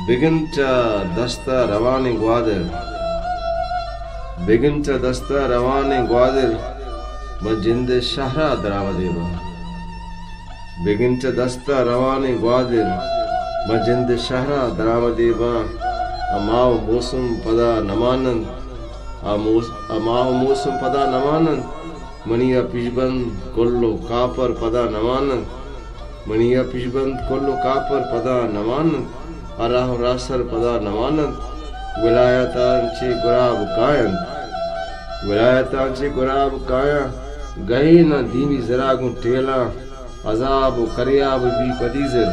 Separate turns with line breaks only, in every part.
Biginta dasta ravani gwadir, biginta dasta ravani gwadir, majinde shahra dravadeva. Biginta dasta ravani gwadir, majinde shahra dravadeva. Amav musum pada namanan, amav musum pada namanan. Maniya pishband kollo kapar pada namanan, maniya pishband kollo kapar pada namanan. Arah rasar pada namanan. Vilayatanchi gurab kayan, vilayatanchi gurab kaya. Gahe na dimi zaragun tela, azab karyab bi padizir.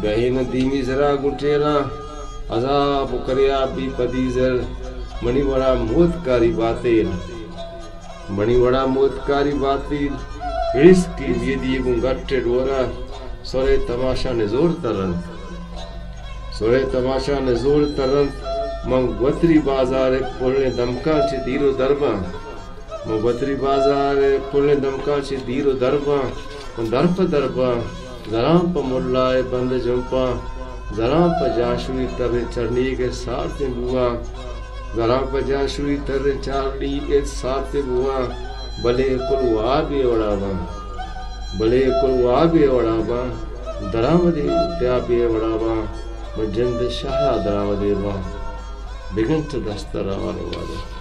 Gahe na dimi zaragun tela, azab karyab bi padizir. Mani bada mutkari batil, mani bada mutkari batil. Iski yedi gungatte dora, sore tamasha nezor taran. सोरे तमाशा नजूर तरन मंग वतरी बाजार पुलने दमका चे दीरो दरबा मंग वतरी बाजार पुलने दमका चे दीरो दरबा दरप दरबा जरां प मुल्लाए बंद जंपा जरां प जाशुई तरने चढ़नी के साथ बुआ जरां प जाशुई तरने चारनी के साथ बुआ भले कुलवा भी वड़ावा भले कुलवा भी वड़ावा दरामदी त्या भी वड़ावा Majinde shahra dravadeva. Biginta dasta ravani gwadir.